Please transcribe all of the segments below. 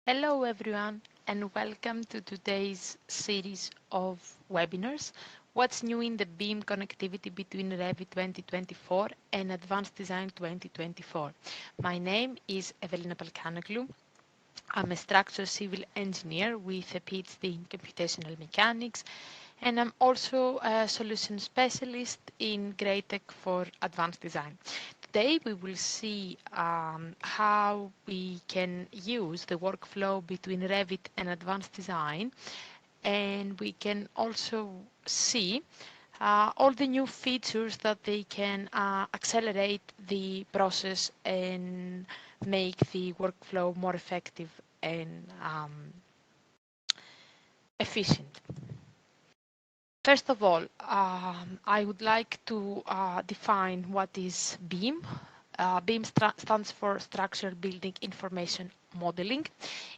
Hello everyone and welcome to today's series of webinars. What's new in the BIM connectivity between Revit 2024 and Advanced Design 2024? My name is Evelina Palkanoglu. I'm a structural civil engineer with a PhD in computational mechanics, and I'm also a solution specialist in Grey Tech for advanced design. Today we will see how we can use the workflow between Revit and advanced design, and we can also see all the new features that they can accelerate the process and make the workflow more effective and efficient. First of all, I would like to define what is BIM. BIM stands for Structural Building Information Modeling.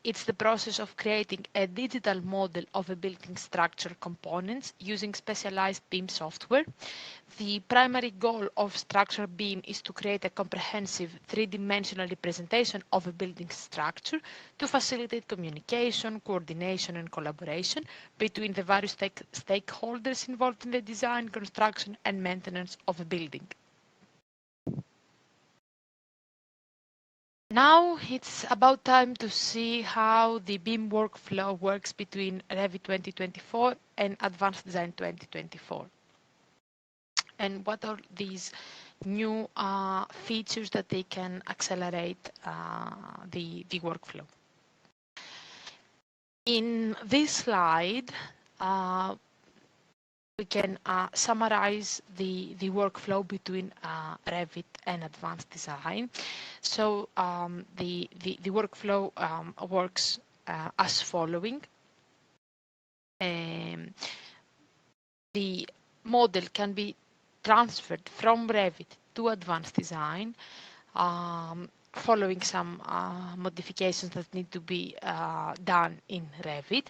It's the process of creating a digital model of a building structure components using specialized BIM software. The primary goal of structural BIM is to create a comprehensive three-dimensional representation of a building structure to facilitate communication, coordination, and collaboration between the various stakeholders involved in the design, construction, and maintenance of a building. Now it's about time to see how the BIM workflow works between Revit 2024 and Advanced Design 2024. And what are these new features that they can accelerate the workflow. In this slide, we can summarize the workflow between Revit and Advanced Design. So the workflow works as following. The model can be transferred from Revit to Advanced Design following some modifications that need to be done in Revit.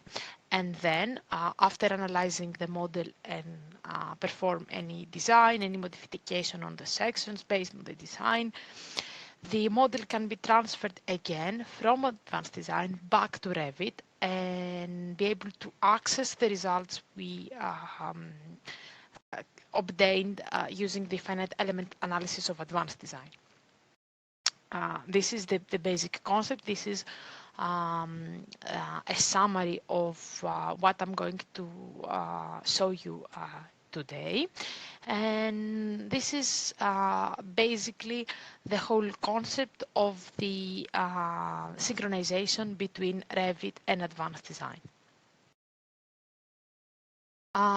And then after analyzing the model and perform any design, any modification on the sections based on the design, the model can be transferred again from Advanced Design back to Revit and be able to access the results we obtained using the finite element analysis of Advanced Design. This is the basic concept. This is a summary of what I'm going to show you today. And this is basically the whole concept of the synchronization between Revit and Advanced Design.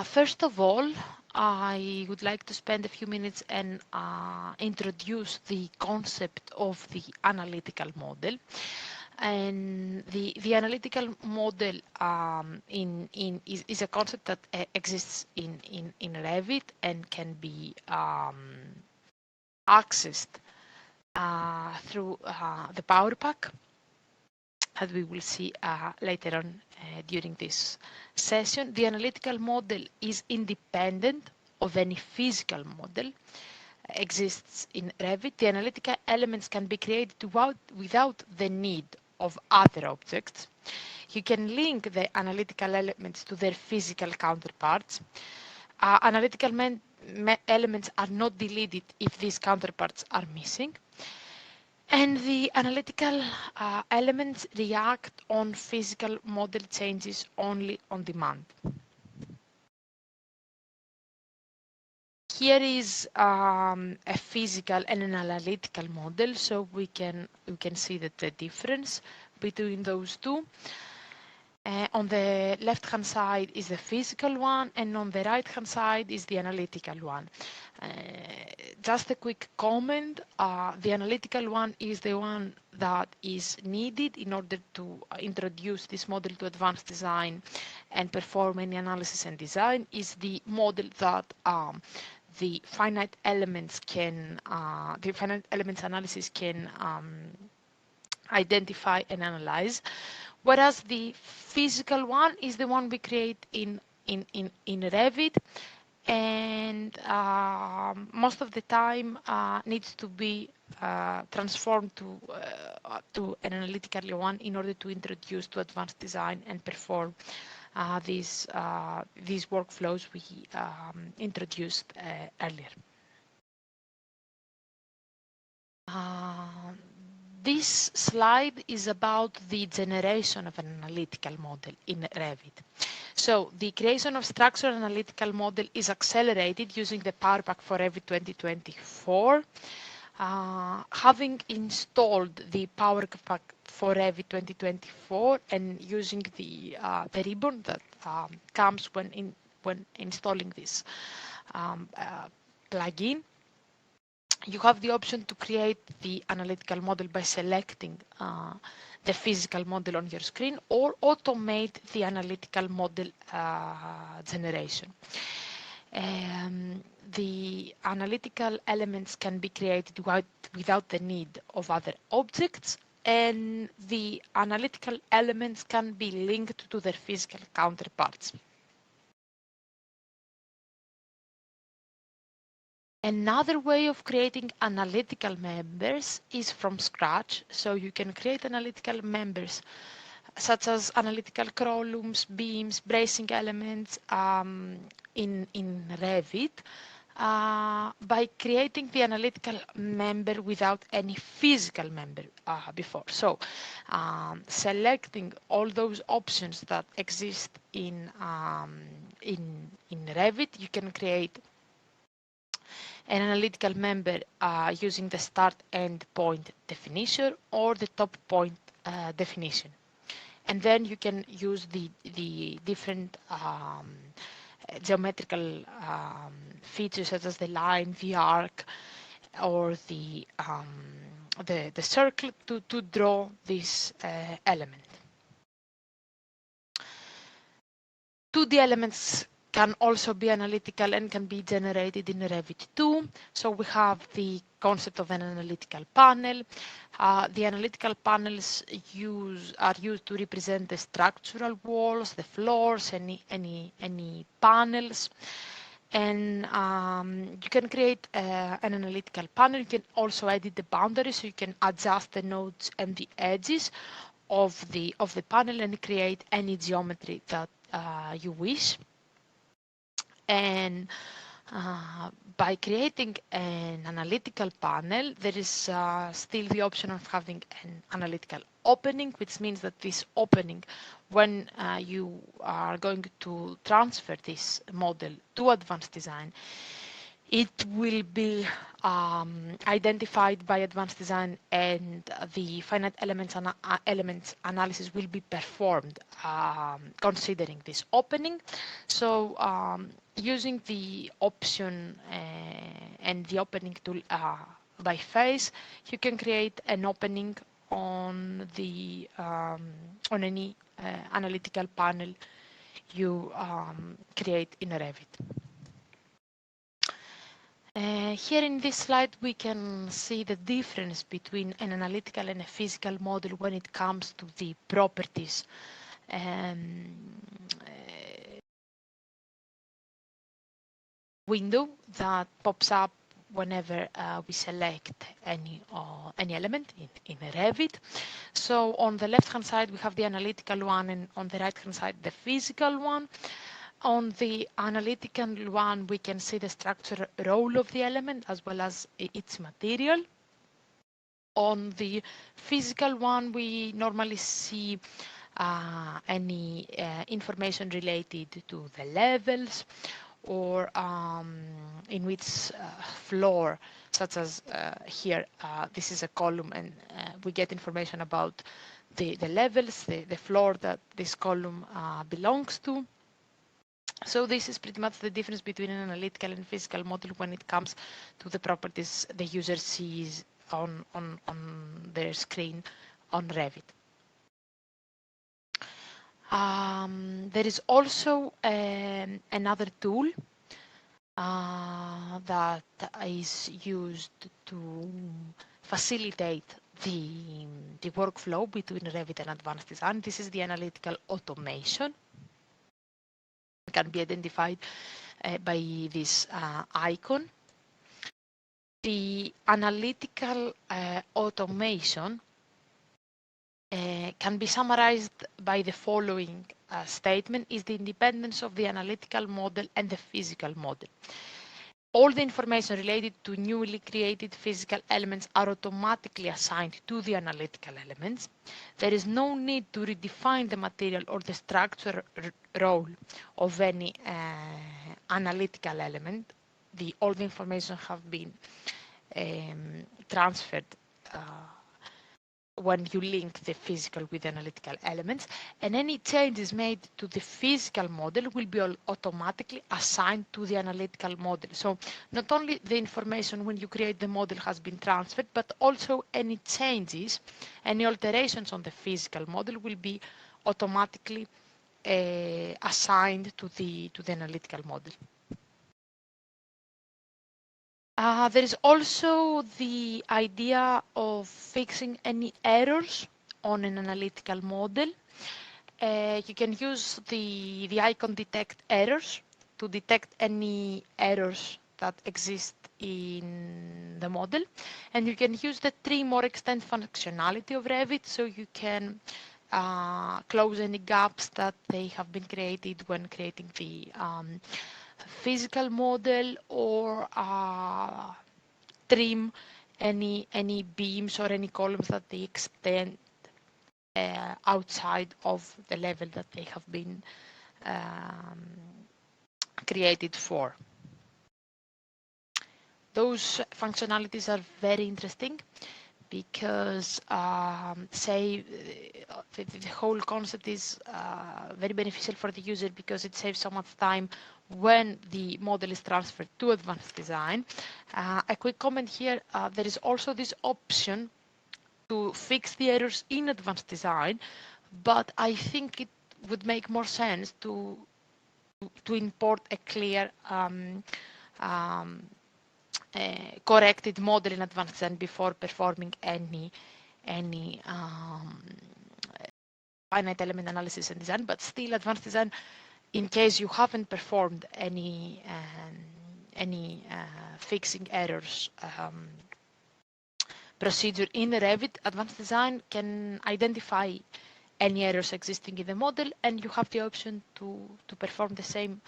First of all, I would like to spend a few minutes and introduce the concept of the analytical model. And the analytical model is a concept that exists in Revit and can be accessed through the Powerpack, as we will see later on during this session. The analytical model is independent of any physical model, exists in Revit. The analytical elements can be created without the need of other objects. You can link the analytical elements to their physical counterparts. Analytical elements are not deleted if these counterparts are missing. And the analytical elements react on physical model changes only on demand. Here is a physical and an analytical model, so we can see that the difference between those two. On the left-hand side is the physical one, and on the right-hand side is the analytical one. Just a quick comment, the analytical one is the one that is needed in order to introduce this model to Advanced Design and perform any analysis and design, is the model that the finite elements analysis can identify and analyze, whereas the physical one is the one we create in Revit, and most of the time needs to be transformed to an analytical one in order to introduce to advanced design and perform these workflows we introduced earlier. This slide is about the generation of an analytical model in Revit. So the creation of structural analytical model is accelerated using the Powerpack for Revit 2024. Having installed the Powerpack for Revit 2024 and using the ribbon that comes when installing this plugin, you have the option to create the analytical model by selecting the physical model on your screen or automate the analytical model generation. The analytical elements can be created without the need of other objects, and the analytical elements can be linked to their physical counterparts. Another way of creating analytical members is from scratch. So you can create analytical members such as analytical columns, beams, bracing elements in Revit by creating the analytical member without any physical member before. So selecting all those options that exist in Revit, you can create an analytical member using the start end point definition or the top point definition. And then you can use the different geometrical features such as the line, the arc, or the circle to draw this element. 2D elements can also be analytical and can be generated in Revit 2. So we have the concept of an analytical panel. The analytical panels are used to represent the structural walls, the floors, any panels. And you can create an analytical panel. You can also edit the boundaries, so you can adjust the nodes and the edges of the panel and create any geometry that you wish. And by creating an analytical panel, there is still the option of having an analytical opening, which means that this opening, when you are going to transfer this model to advanced design, it will be identified by advanced design, and the finite elements analysis will be performed considering this opening. So using the option and the opening tool by phase, you can create an opening on the on any analytical panel you create in Revit. Here in this slide, we can see the difference between an analytical and a physical model when it comes to the properties. Window that pops up whenever we select any element in Revit. So on the left hand side we have the analytical one, and on the right hand side the physical one. On the analytical one we can see the structural role of the element as well as its material. On the physical one we normally see any information related to the levels, or in which floor, such as here, this is a column, and we get information about the levels, the floor that this column belongs to. So this is pretty much the difference between an analytical and physical model when it comes to the properties the user sees on their screen on Revit. There is also another tool that is used to facilitate the workflow between Revit and Advanced Design. This is the Analytical Automation. can be identified by this icon. The analytical automation can be summarized by the following statement: is the independence of the analytical model and the physical model. All the information related to newly created physical elements are automatically assigned to the analytical elements. There is no need to redefine the material or the structure role of any analytical element. All the information have been transferred when you link the physical with the analytical elements, and any changes made to the physical model will be automatically assigned to the analytical model. So not only the information when you create the model has been transferred, but also any changes, any alterations on the physical model will be automatically assigned to the analytical model. There is also the idea of fixing any errors on an analytical model. You can use the icon detect errors to detect any errors that exist in the model. And you can use the trim or extend functionality of Revit, so you can close any gaps that they have been created when creating the physical model, or trim any beams or any columns that they extend outside of the level that they have been created for. Those functionalities are very interesting because say the whole concept is very beneficial for the user because it saves so much time when the model is transferred to advanced design. A quick comment here, there is also this option to fix the errors in advanced design, but I think it would make more sense to import a clear corrected model in advanced design before performing any finite element analysis and design. But still, advanced design, in case you haven't performed any fixing errors procedure in the Revit, advanced design can identify any errors existing in the model, and you have the option to perform the same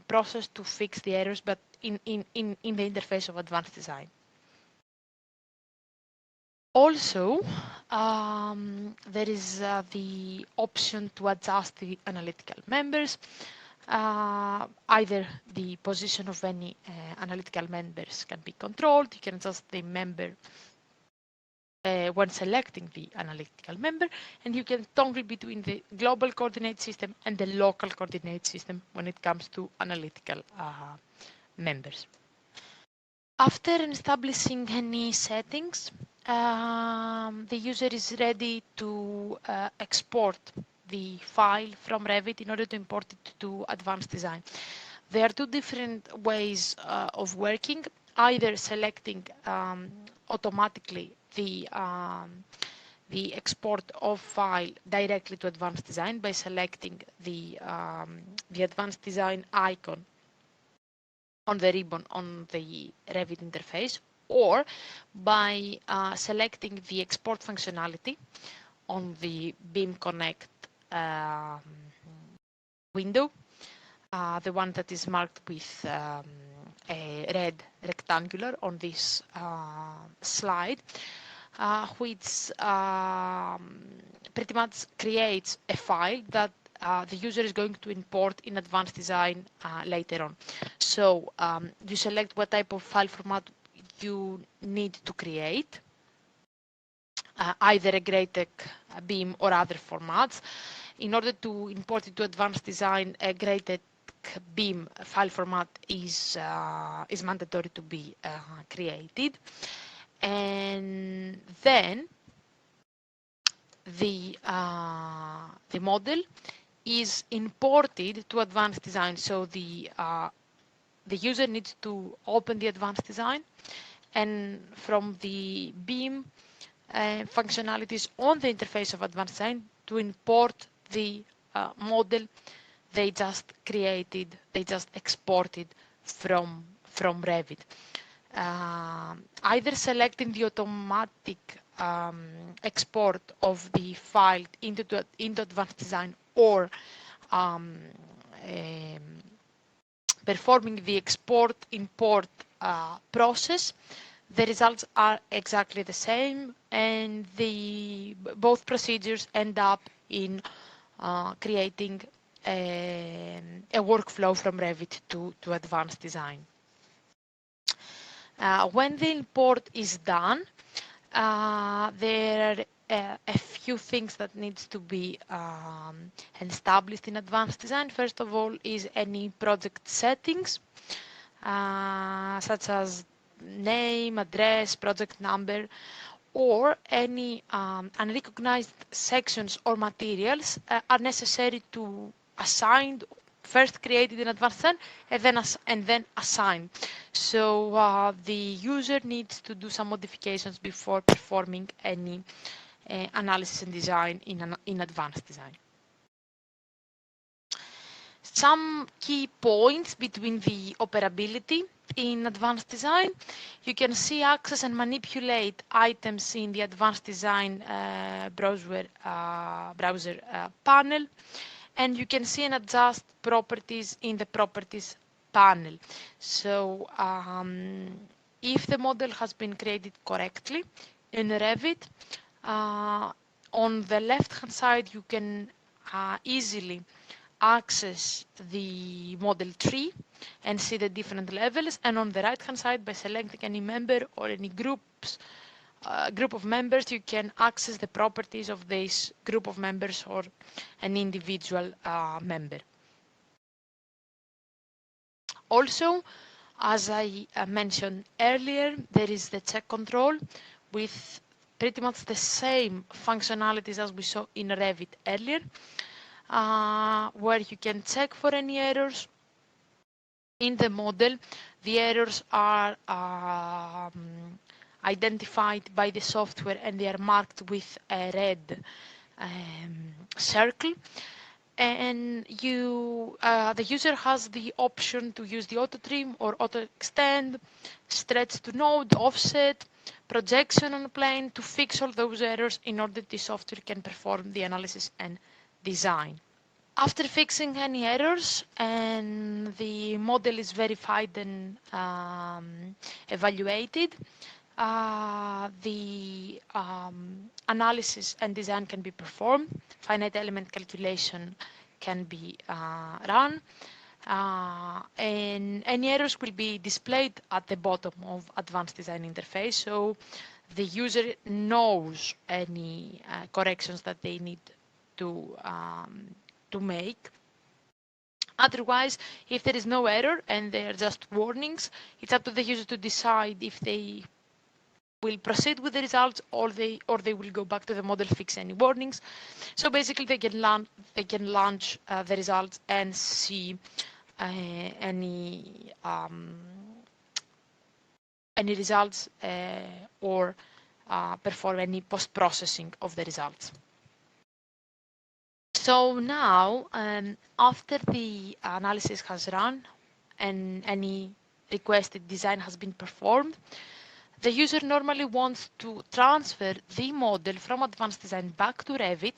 process to fix the errors, but in the interface of advanced design. Also, there is the option to adjust the analytical members. Either the position of any analytical members can be controlled. You can adjust the member when selecting the analytical member, and you can toggle between the global coordinate system and the local coordinate system when it comes to analytical members. After establishing any settings, the user is ready to export the file from Revit in order to import it to advanced design. There are two different ways of working, either selecting automatically the export of file directly to advanced design by selecting the advanced design icon on the ribbon on the Revit interface, or by selecting the export functionality on the BIM Connect window, the one that is marked with a red rectangular on this slide, which pretty much creates a file that the user is going to import in advanced design later on. So you select what type of file format you need to create, either a GreyTex, BIM, or other formats. In order to import it to advanced design, a GreyTex BIM file format is mandatory to be created, and then the model is imported to advanced design. So the user needs to open the advanced design, and from the BIM functionalities on the interface of advanced design to import the model they just exported from Revit. Either selecting the automatic export of the file into Advanced Design, or um, um, performing the export import process, the results are exactly the same, and both procedures end up in creating a workflow from Revit to Advanced Design. When the import is done, there are a few things that needs to be established in Advanced Design. First of all is any project settings, such as name, address, project number, or any unrecognized sections or materials are necessary to assign, first created in Advanced Design and then assigned. So the user needs to do some modifications before performing any analysis and design in Advanced Design. Some key points between the operability in Advanced Design. You can see, access and manipulate items in the Advanced Design browser panel, and you can see and adjust properties in the Properties panel. So if the model has been created correctly in Revit, on the left-hand side you can easily access the model tree and see the different levels, and on the right hand side, by selecting any member or any group of members, you can access the properties of this group of members or an individual member. Also, as I mentioned earlier, there is the check control with pretty much the same functionalities as we saw in Revit earlier, where you can check for any errors in the model. The errors are identified by the software and they are marked with a red circle. And the user has the option to use the auto trim or auto extend, stretch to node, offset, projection on a plane to fix all those errors in order the software can perform the analysis and design. After fixing any errors and the model is verified and evaluated, the analysis and design can be performed. Finite element calculation can be run, and any errors will be displayed at the bottom of Advanced Design interface, so the user knows any corrections that they need to make. Otherwise, if there is no error and they are just warnings, it's up to the user to decide if they will proceed with the results or they will go back to the model, fix any warnings. So basically, they can launch the results and see any results or perform any post-processing of the results. So now, after the analysis has run and any requested design has been performed, the user normally wants to transfer the model from Advanced Design back to Revit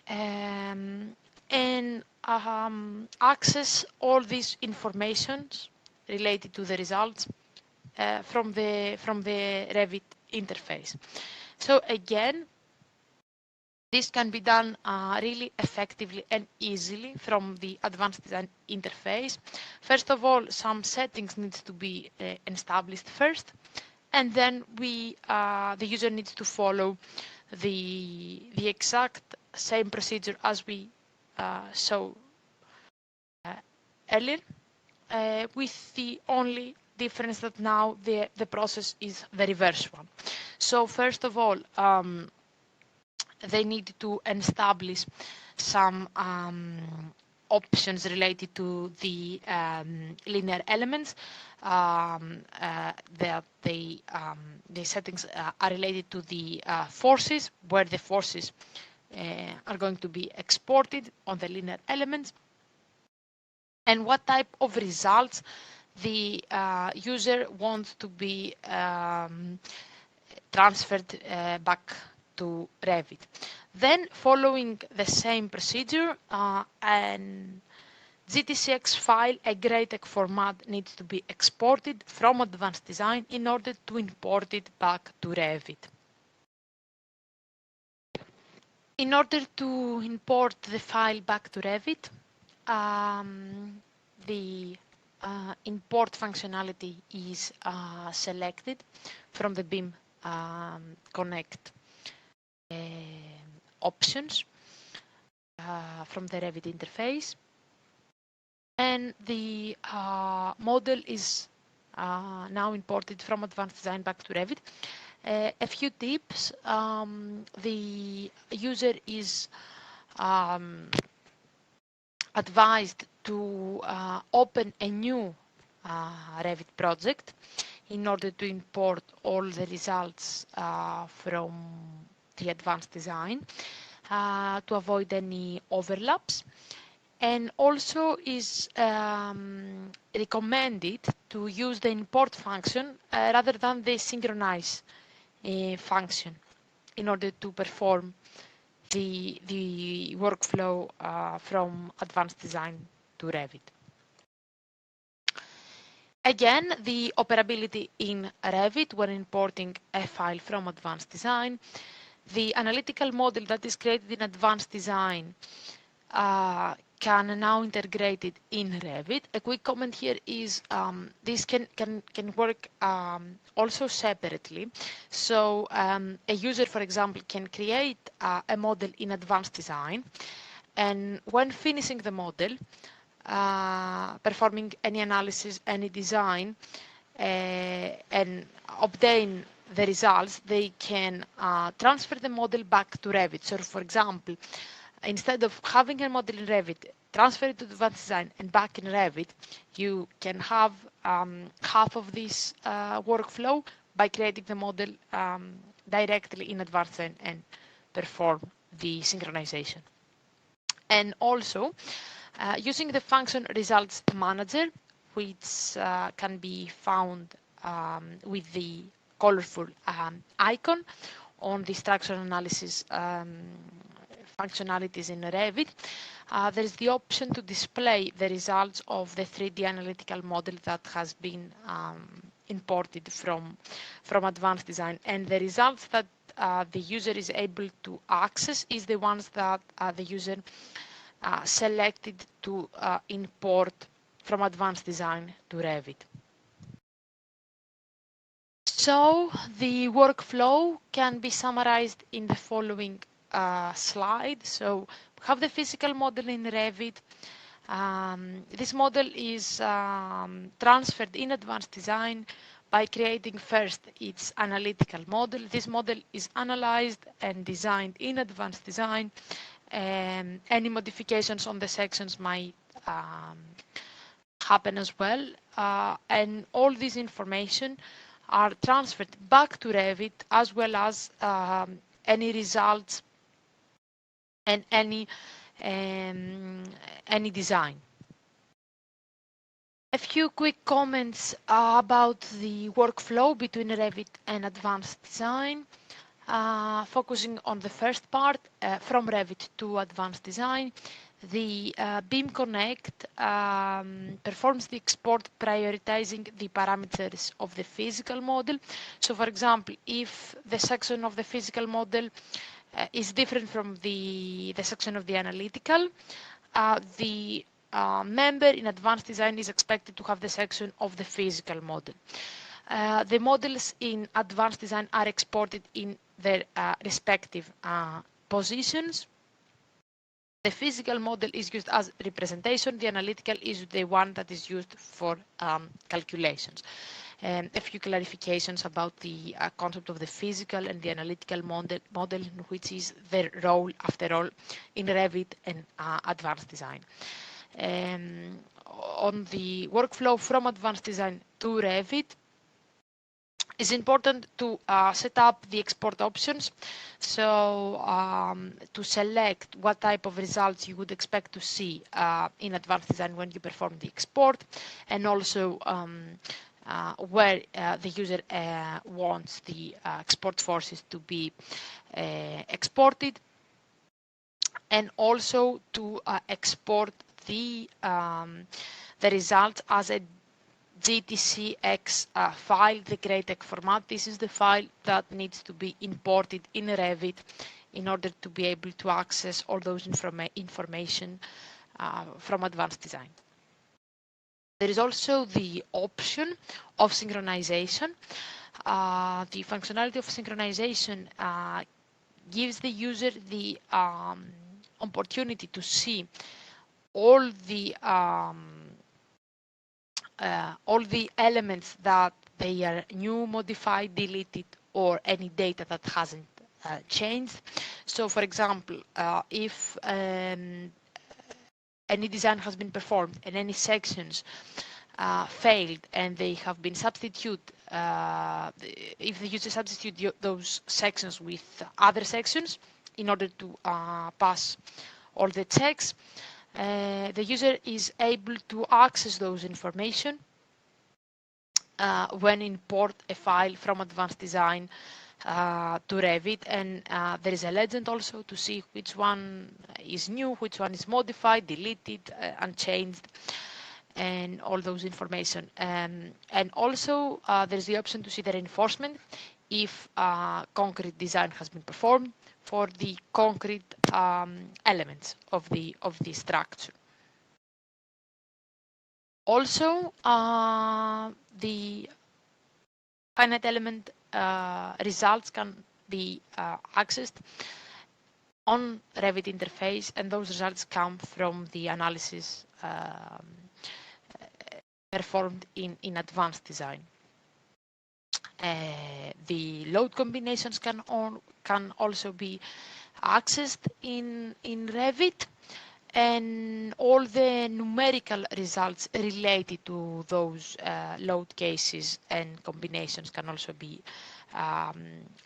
and access all these informations related to the results from the Revit interface. So again, this can be done really effectively and easily from the Advanced Design interface. First of all, some settings need to be established first, and then the user needs to follow the exact same procedure as we saw earlier, with the only difference that now the process is the reverse one. So first of all, they need to establish some options related to the linear elements. The settings are related to the forces, where the forces are going to be exported on the linear elements. and what type of results the user wants to be transferred back to Revit. Then, following the same procedure, an GTCX file, a GRATEC format, needs to be exported from Advanced Design in order to import it back to Revit. In order to import the file back to Revit, the import functionality is selected from the BIM Connect options from the Revit interface, and the model is now imported from Advanced Design back to Revit. A few tips. The user is advised to open a new Revit project in order to import all the results from the Advanced Design to avoid any overlaps. And also is recommended to use the import function rather than the synchronize function in order to perform the workflow from Advanced Design to Revit. Again, the operability in Revit when importing a file from Advanced Design. The analytical model that is created in Advanced Design can now integrate it in Revit. A quick comment here is this can work also separately. So a user, for example, can create a model in Advanced Design, and when finishing the model, performing any analysis, any design, and obtain the results, they can transfer the model back to Revit. So, for example, instead of having a model in Revit, transfer it to Advanced Design and back in Revit, you can have half of this workflow by creating the model directly in Advanced Design and perform the synchronization. And also, using the function Results Manager, which can be found with the colorful icon on the structural analysis functionalities in Revit, there is the option to display the results of the 3D analytical model that has been imported from Advanced Design, and the results that the user is able to access is the ones that the user selected to import from Advanced Design to Revit. So the workflow can be summarized in the following slide. So we have the physical model in Revit. This model is transferred in Advanced Design by creating first its analytical model. This model is analyzed and designed in Advanced Design. Any modifications on the sections might happen as well. And all this information are transferred back to Revit, as well as any results and any design. A few quick comments about the workflow between Revit and Advanced Design. Focusing on the first part, from Revit to Advanced Design, the BIM Connect performs the export prioritizing the parameters of the physical model. So, for example, if the section of the physical model is different from the section of the analytical, the member in Advanced Design is expected to have the section of the physical model. The models in Advanced Design are exported in their respective positions. The physical model is used as representation. The analytical is the one that is used for calculations. A few clarifications about the concept of the physical and the analytical model, which is their role, after all, in Revit and Advanced Design. On the workflow from Advanced Design to Revit, It's important to set up the export options. So to select what type of results you would expect to see in advanced design when you perform the export, and also where the user wants the export forces to be exported, and also to export the result as a GTCX file, the GRATEC format. This is the file that needs to be imported in Revit in order to be able to access all those information from advanced design. There is also the option of synchronization. The functionality of synchronization gives the user the opportunity to see all the elements that they are new, modified, deleted, or any data that hasn't changed. So, for example, if any design has been performed and any sections failed and they have been substituted, if the user substitute those sections with other sections in order to pass all the checks, the user is able to access those information when import a file from advanced design to Revit, and there is a legend also to see which one is new, which one is modified, deleted, unchanged, and all those information. And also there's the option to see the reinforcement if concrete design has been performed for the concrete elements of the structure. Also, the finite element results can be accessed on Revit interface, and those results come from the analysis performed in advanced design. The load combinations can also be accessed in Revit, and all the numerical results related to those load cases and combinations can also be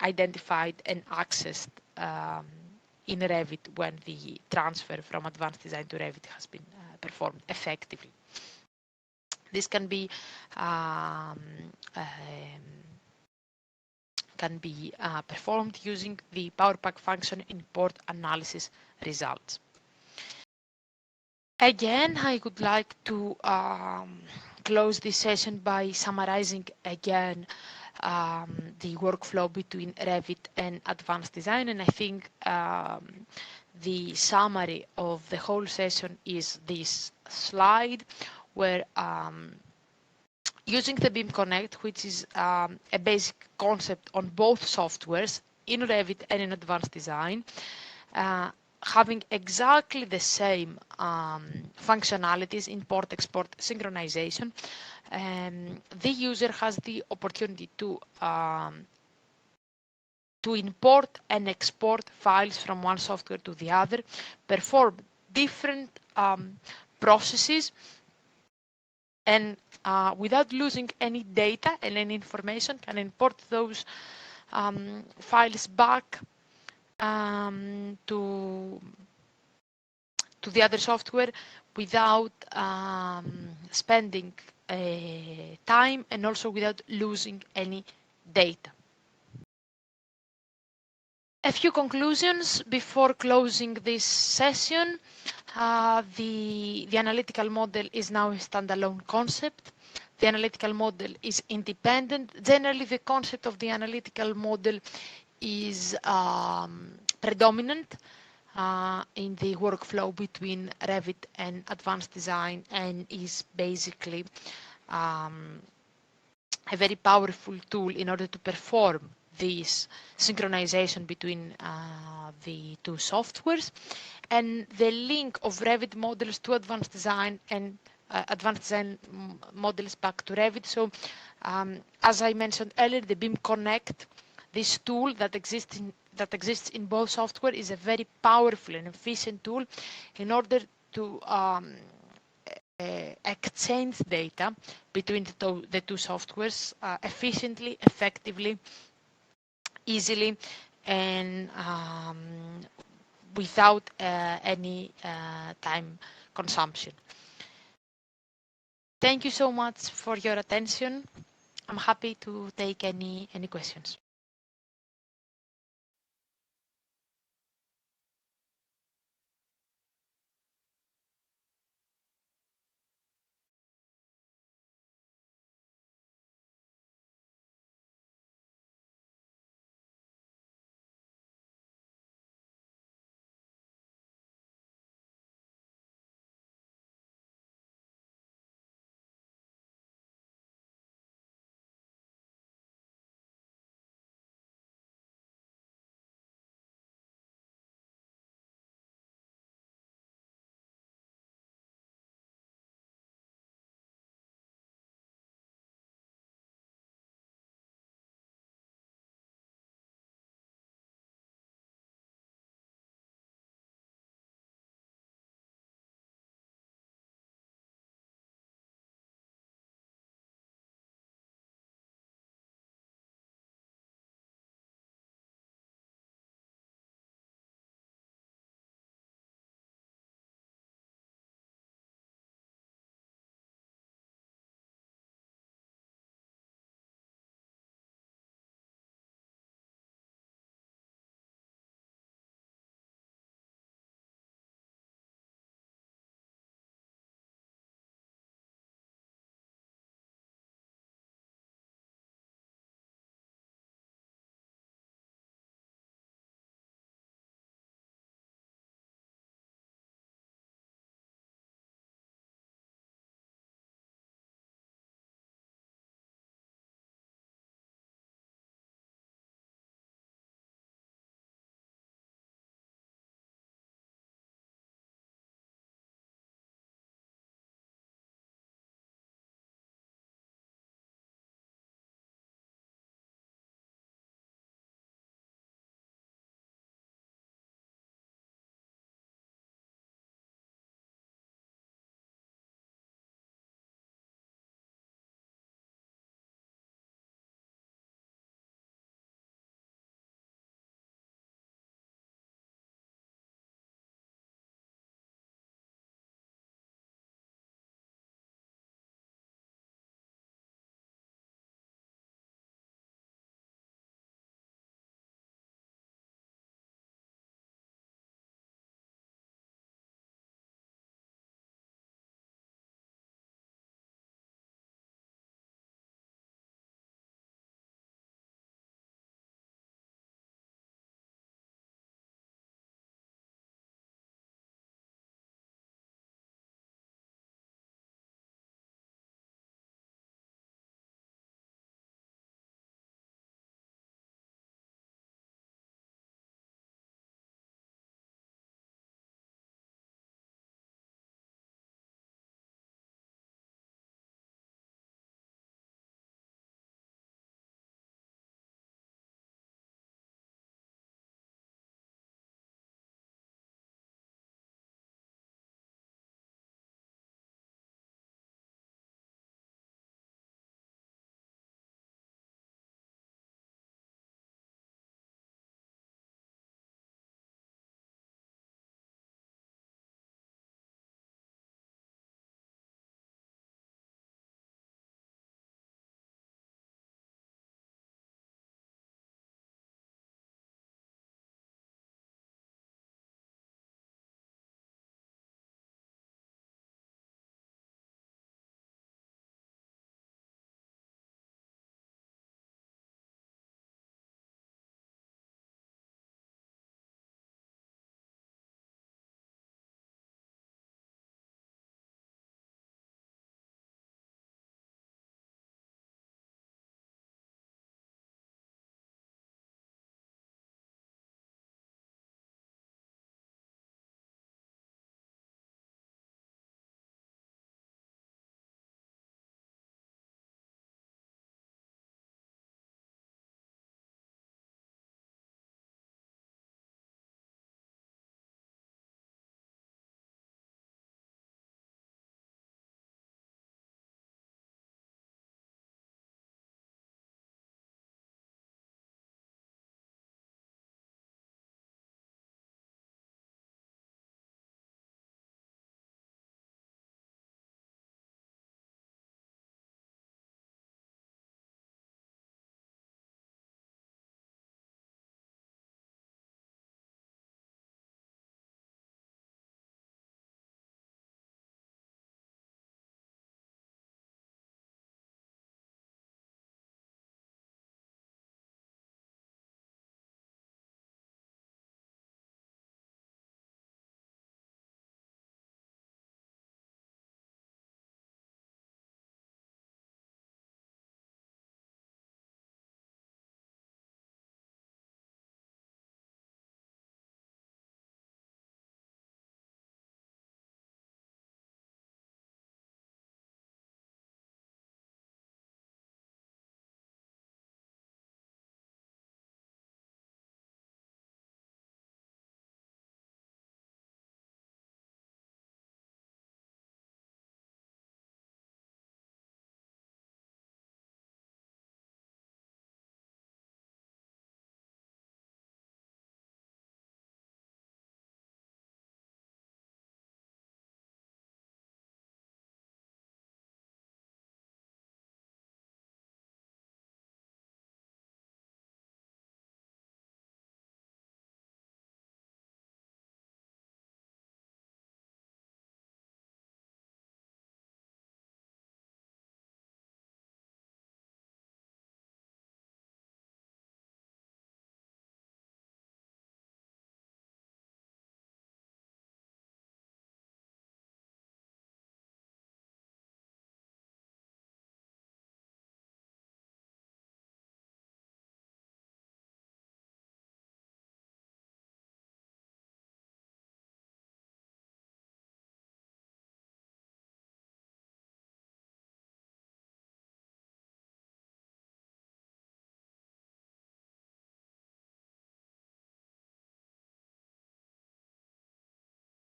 identified and accessed in Revit when the transfer from advanced design to Revit has been performed effectively. This can be performed using the Powerpack function import analysis results. Again, I would like to close this session by summarizing again the workflow between Revit and advanced design, and I think the summary of the whole session is this slide, where using the BIM Connect, which is a basic concept on both softwares, in Revit and in advanced design, having exactly the same functionalities, import, export, synchronization, the user has the opportunity to import and export files from one software to the other, perform different processes, and without losing any data and any information, can import those files back to the other software without spending time, and also without losing any data. A few conclusions before closing this session. The analytical model is now a standalone concept. The analytical model is independent. Generally, the concept of the analytical model is predominant in the workflow between Revit and advanced design, and is basically a very powerful tool in order to perform this synchronization between the two softwares, and the link of Revit models to advanced design and advanced design models back to Revit. So as I mentioned earlier, the BIM Connect, this tool that exists in both software, is a very powerful and efficient tool in order to exchange data between the two softwares efficiently, effectively, easily, and without any time consumption. Thank you so much for your attention. I'm happy to take any questions.